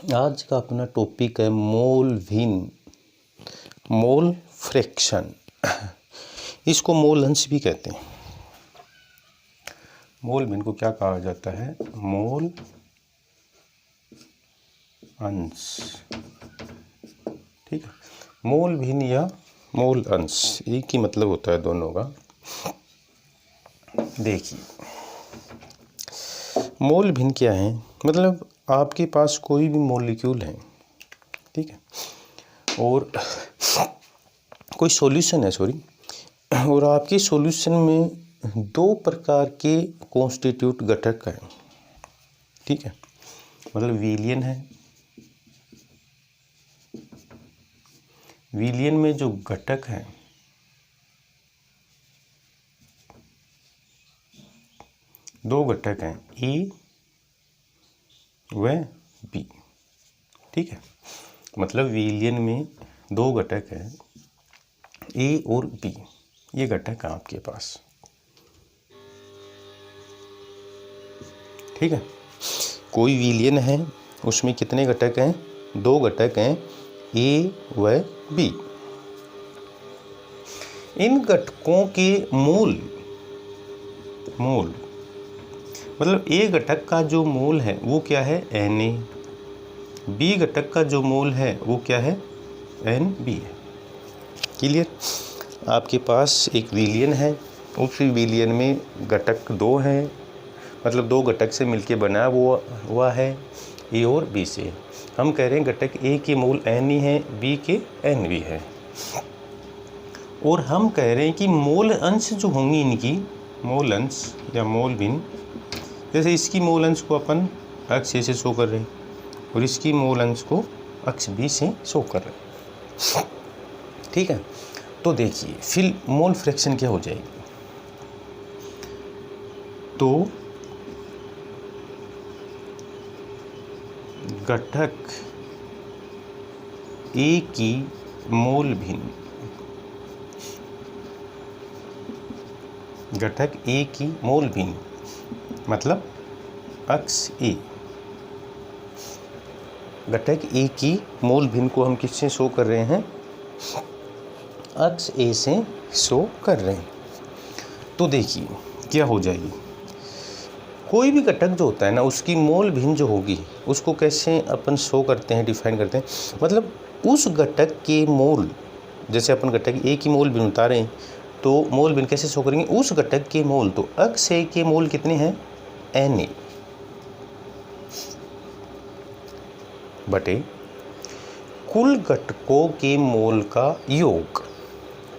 आज का अपना टॉपिक है मोल भिन्न, मोल फ्रैक्शन। इसको मोल अंश भी कहते हैं। मोल भिन्न को क्या कहा जाता है? मोल अंश। ठीक है, मोल भिन्न या मोल अंश एक ही मतलब होता है दोनों का। देखिए, मोल भिन्न क्या है? मतलब आपके पास कोई भी मॉलिक्यूल है, ठीक है, और कोई सॉल्यूशन है, और आपके सॉल्यूशन में दो प्रकार के कॉन्स्टिट्यूट घटक हैं, ठीक है, मतलब विलयन है। विलयन में जो घटक हैं दो घटक हैं, ए व बी, ठीक है, मतलब विलयन में दो घटक हैं, ए और बी। ये घटक है आपके पास, ठीक है। कोई विलयन है, उसमें कितने घटक हैं? दो घटक हैं, ए व बी। इन घटकों के मोल मतलब ए घटक का जो मोल है वो क्या है? Na। बी घटक का जो मोल है वो क्या है? Nb है। क्लियर? आपके पास एक विलयन है, उस विलयन में घटक दो हैं, मतलब दो घटक से मिलके बना हुआ है, ए और बी से। हम कह रहे हैं घटक ए के मोल Na है, बी के Nb है, और हम कह रहे हैं कि मोल अंश जो होंगी इनकी, मोल अंश या मोल भिन्न, जैसे इसकी मोल अंश को अपन अक्ष ए से शो कर रहे हैं और इसकी मोल अंश को अक्ष बी से शो कर रहे हैं, ठीक है। तो देखिए फिर मोल फ्रैक्शन क्या हो जाएगी? तो घटक ए की मोल भिन्न, घटक ए की मोल भिन्न मतलब अक्ष ए। घटक ए की मोल भिन्न को हम किससे शो कर रहे हैं? अक्ष ए से शो कर रहे हैं। तो देखिए क्या हो जाएगी, कोई भी घटक जो होता है ना, उसकी मोल भिन्न जो होगी उसको कैसे अपन शो करते हैं, डिफाइन करते हैं? मतलब उस घटक के मोल, जैसे अपन घटक ए की मोल भिन्न उतारे हैं तो मोल भिन्न कैसे शो करेंगे? उस घटक के मोल, तो अक्ष ए के मोल कितने हैं? Na बटे कुल घटकों के मोल का योग।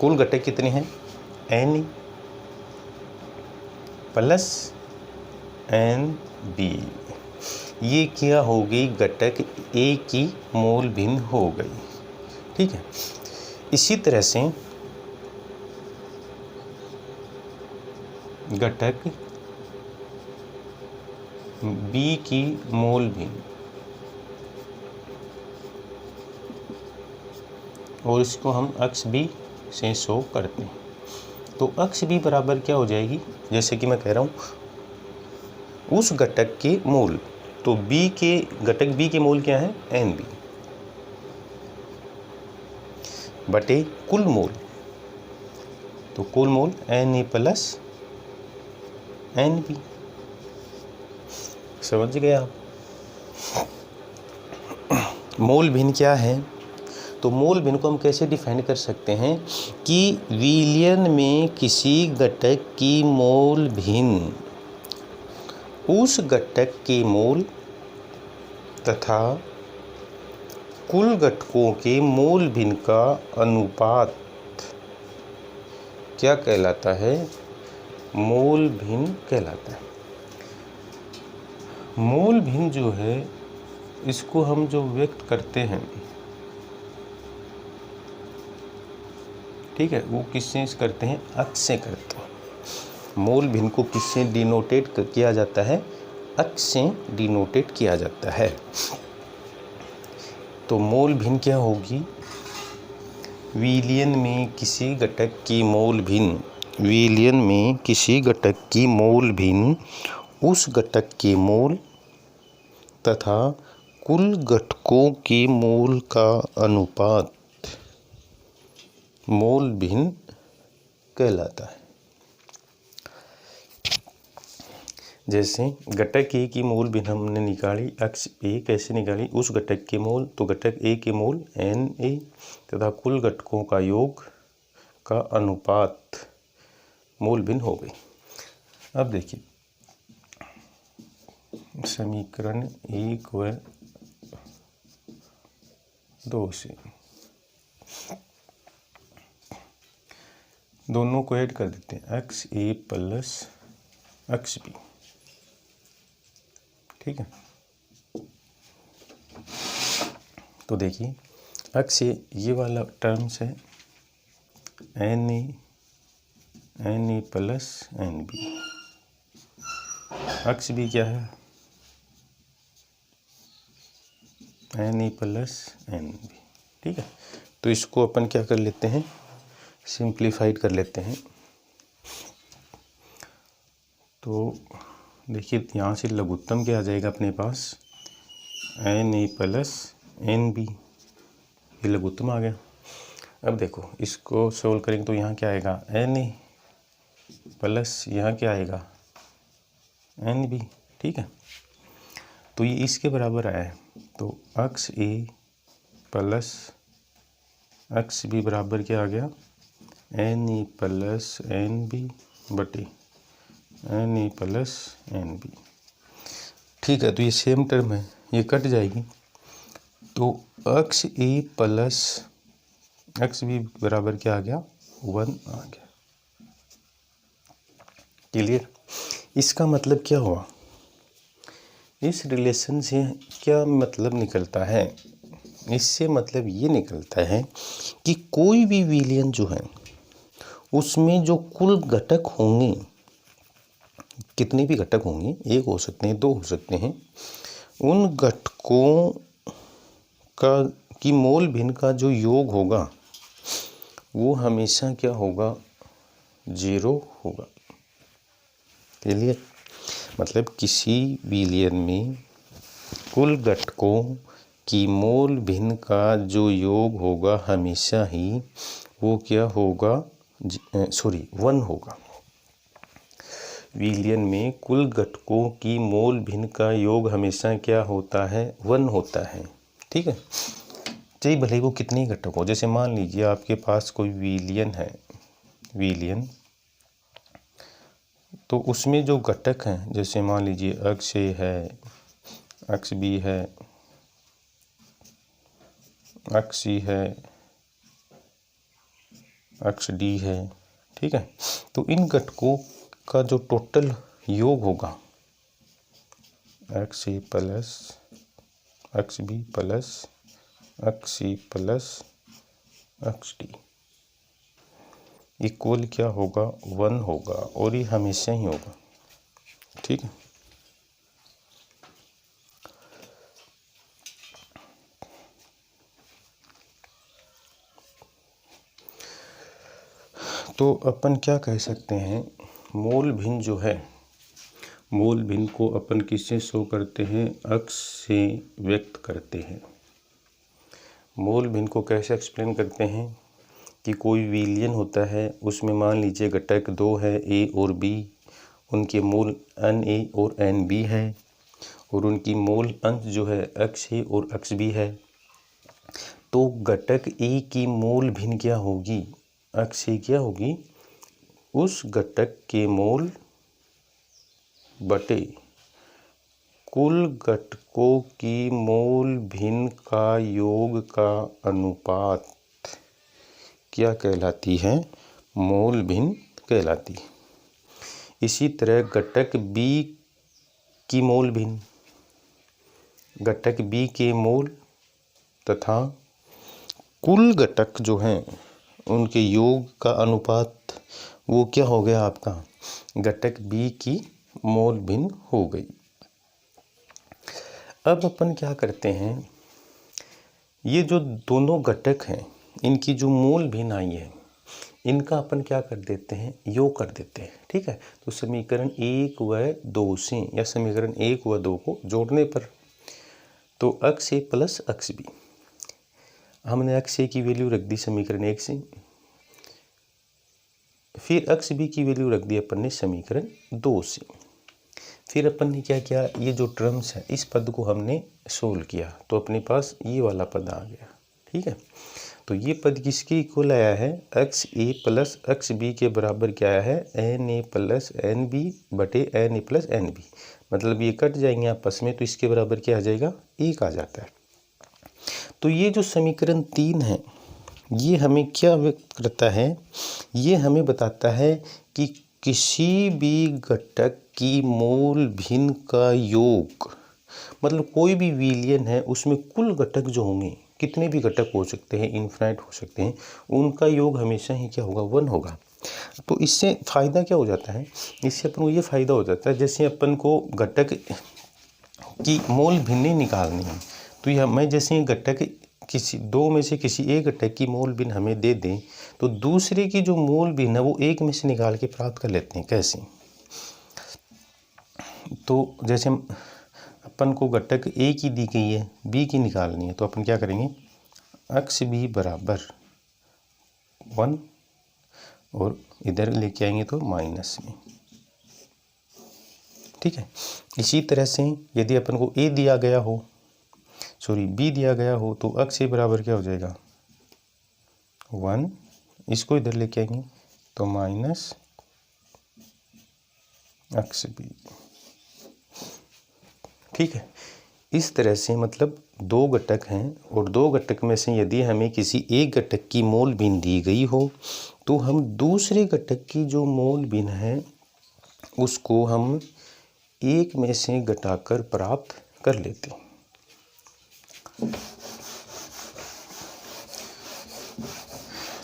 कुल घटक कितने हैं? Na plus Nb। ये क्या हो गई? घटक ए की मोल भिन्न हो गई, ठीक है। इसी तरह से घटक बी की मोल भिन्न, और इसको हम अक्ष बी से शो करते हैं। तो अक्ष बी बराबर क्या हो जाएगी? जैसे कि मैं कह रहा हूँ उस घटक के मोल, तो बी के घटक बी के मोल क्या है? Nb बटे कुल मोल, तो कुल मोल Na प्लस Nb। समझ गए आप? मोल भिन्न क्या है? तो मोल भिन्न को हम कैसे डिफाइन कर सकते हैं कि विलयन में किसी घटक की मोल भिन्न उस घटक के मोल तथा कुल घटकों के मोल भिन्न का अनुपात क्या कहलाता है? मोल भिन्न कहलाता है। मोल भिन्न जो है इसको हम जो व्यक्त करते हैं, ठीक है, वो किससे करते हैं? अक्ष से करते हैं। मोल भिन्न को किससे डिनोटेट किया जाता है? अक्ष से डिनोटेट किया जाता है। तो मोल भिन्न क्या होगी? विलयन में किसी घटक की मोल भिन्न, विलयन में किसी घटक की मोल भिन्न उस घटक के मोल तथा कुल घटकों के मोल का अनुपात मोल भिन्न कहलाता है। जैसे घटक ए की मोल भिन्न हमने निकाली, अक्ष ए कैसे निकाली, उस घटक के मोल, तो घटक ए के मोल Na तथा कुल घटकों का योग का अनुपात मोल भिन्न हो गई। अब देखिए समीकरण 1 व 2 से दोनों को ऐड कर देते हैं, x A plus X B, ठीक है। तो देखिए एक्स ए ये वाला टर्म्स है N A plus N B, X B क्या है N A plus N B, ठीक है। तो इसको अपन क्या कर लेते हैं, सिंप्लीफाइड कर लेते हैं। तो देखिए यहाँ से लघुत्तम क्या आ जाएगा अपने पास, N A plus N B, ये लघुत्तम आ गया। अब देखो इसको सोल्व करेंगे तो यहाँ क्या आएगा एन ए प्लस यहाँ क्या आएगा एन बी, ठीक है। तो ये इसके बराबर आया है, तो X A plus X B बराबर क्या आ गया N A plus N B बटे N A plus N B, ठीक है। तो ये सेम टर्म है, ये कट जाएगी, तो X A plus X B बराबर क्या आ गया 1 आ गया। क्लियर। इसका मतलब क्या हुआ, इस रिलेशन से क्या मतलब निकलता है, इससे मतलब ये निकलता है कि कोई भी विलयन जो है उसमें जो कुल घटक होंगे, कितने भी घटक होंगे, एक हो सकते हैं, दो हो सकते हैं, उन घटकों का की मोल भिन्न का जो योग होगा वो हमेशा क्या होगा 0 होगा। क्लियर। मतलब किसी विलयन में कुल घटकों की मोल भिन्न का जो योग होगा हमेशा ही वो क्या होगा 1 होगा। विलयन में कुल घटकों की मोल भिन्न का योग हमेशा क्या होता है 1 होता है, ठीक है। चाहे भले वो कितने घटक हो, जैसे मान लीजिए आपके पास कोई विलयन है, विलयन तो उसमें जो घटक हैं, जैसे मान लीजिए एक्स ए है, एक्स बी है, एक्स सी है, एक्स डी है, ठीक है। तो इन घटकों का जो टोटल योग होगा X A plus X B plus X C plus X D equal क्या होगा 1 होगा, और ये हमेशा ही होगा, ठीक है। तो अपन क्या कह सकते हैं, मोल भिन्न जो है, मोल भिन्न को अपन किससे शो करते हैं, अक्ष से व्यक्त करते हैं। मोल भिन्न को कैसे एक्सप्लेन करते हैं कि कोई विलयन होता है, उसमें मान लीजिए घटक 2 है ए और बी, उनके मोल एन ए और एन बी है, और उनकी मोल अंश जो है एक्स ए और एक्स बी है। तो घटक ए की मोल भिन्न क्या होगी, एक्स ए क्या होगी, उस घटक के मोल बटे कुल घटकों की मोल भिन्न का योग का अनुपात क्या कहलाती है, मोल भिन्न कहलाती है। इसी तरह घटक बी की मोल भिन्न, घटक बी के मोल तथा कुल घटक जो हैं उनके योग का अनुपात वो क्या हो गया आपका, घटक बी की मोल भिन्न हो गई। अब अपन क्या करते हैं, ये जो दोनों घटक हैं इनकी जो मोल भिन्न आई है इनका अपन क्या कर देते हैं, योग कर देते हैं, ठीक है। तो समीकरण 1 व 2 से या समीकरण 1 व 2 को जोड़ने पर तो अक्स ए प्लस अक्स बी, हमने अक्स ए की वैल्यू रख दी समीकरण 1 से, फिर अक्स बी की वैल्यू रख दी अपन ने समीकरण 2 से। फिर अपन ने क्या किया, ये जो टर्म्स है इस पद को हमने सोल्व किया तो अपने पास ये वाला पद आ गया। ठीक है, तो ये पद किसके इक्वल आया है, X A plus X B के बराबर क्या आया है, N A plus N B बटे N A plus N B. मतलब ये कट जाएंगे आपस में तो इसके बराबर क्या आ जाएगा, 1 आ जाता है। तो ये जो समीकरण 3 है ये हमें क्या व्यक्त करता है, ये हमें बताता है कि किसी भी घटक की मूल भिन्न का योग, मतलब कोई भी विलयन है उसमें कुल घटक जो होंगे, कितने भी घटक हो सकते हैं, इन्फिनाइट हो सकते हैं, उनका योग हमेशा ही क्या होगा, 1 होगा। तो इससे फ़ायदा क्या हो जाता है, इससे अपन को ये फ़ायदा हो जाता है जैसे अपन को घटक की मूल भिन्न निकालनी है तो यह मैं जैसे घटक किसी दो में से किसी एक घटक की मूल भिन्न हमें दे दें तो दूसरे की जो मूल भिन्न है वो एक में से निकाल के प्राप्त कर लेते हैं। कैसे, तो जैसे अपन को घटक ए की दी गई है, बी की निकालनी है तो अपन क्या करेंगे, एक्स बी बराबर 1 और इधर लेके आएंगे तो माइनस में। ठीक है, इसी तरह से यदि अपन को ए दिया गया हो, सॉरी बी दिया गया हो तो एक्स ए बराबर क्या हो जाएगा 1, इसको इधर लेके आएंगे तो माइनस एक्स बी। ठीक है, इस तरह से मतलब दो घटक हैं और दो घटक में से यदि हमें किसी एक घटक की मोल भिन्न दी गई हो तो हम दूसरे घटक की जो मोल भिन्न है उसको हम एक में से घटाकर प्राप्त कर लेते हैं।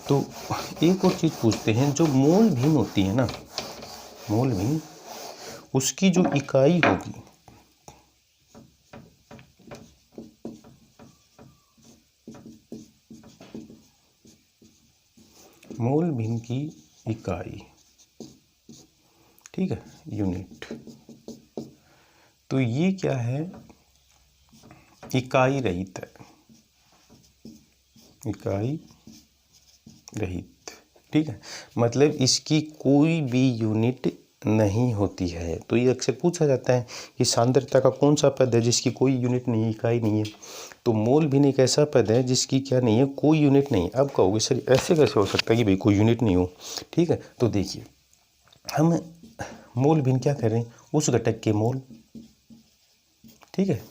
तो एक और चीज़ पूछते हैं, जो मोल भिन्न होती है ना, मोल भिन्न, उसकी जो इकाई होगी मोल भिन्न की इकाई, ठीक है, यूनिट, तो ये क्या है, इकाई रहित है, इकाई रहित। ठीक है, मतलब इसकी कोई भी यूनिट नहीं होती है। तो ये अक्सर पूछा जाता है कि सांद्रता का कौन सा पद है जिसकी कोई यूनिट नहीं है, इकाई नहीं है। तो मोल भिन्न एक ऐसा पद है जिसकी क्या नहीं है, कोई यूनिट नहीं। अब कहोगे सर ऐसे कैसे हो सकता है कि भाई कोई यूनिट नहीं हो। ठीक है, तो देखिए हम मोल भिन्न क्या कर रहे हैं, उस घटक के मोल, ठीक है,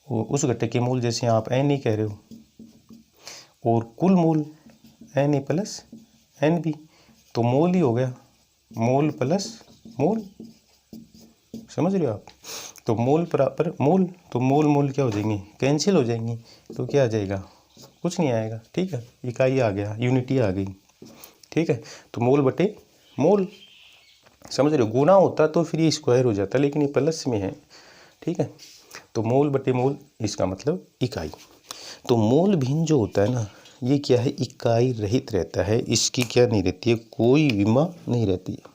उस घटक के मोल जैसे आप एन ए कह रहे हो और कुल mole n A plus N B, तो मोल ही हो गया, मोल प्लस मोल, समझ रहे हो आप। तो मोल बराबर मोल, तो मोल मोल क्या हो जाएंगे, कैंसिल हो जाएंगे, तो क्या आ जाएगा, कुछ नहीं आएगा। ठीक है, इकाई आ गया, यूनिटी आ गई। ठीक है, तो मोल बटे मोल, समझ रहे हो, गुना होता तो फिर ये स्क्वायर हो जाता, लेकिन ये प्लस में है। ठीक है, तो मोल बटे मोल, इसका मतलब इकाई। तो मोल भिन्न जो होता है ना, ये क्या है, इकाई रहित रहता है, इसकी क्या नहीं रहती है, कोई विमा नहीं रहती है।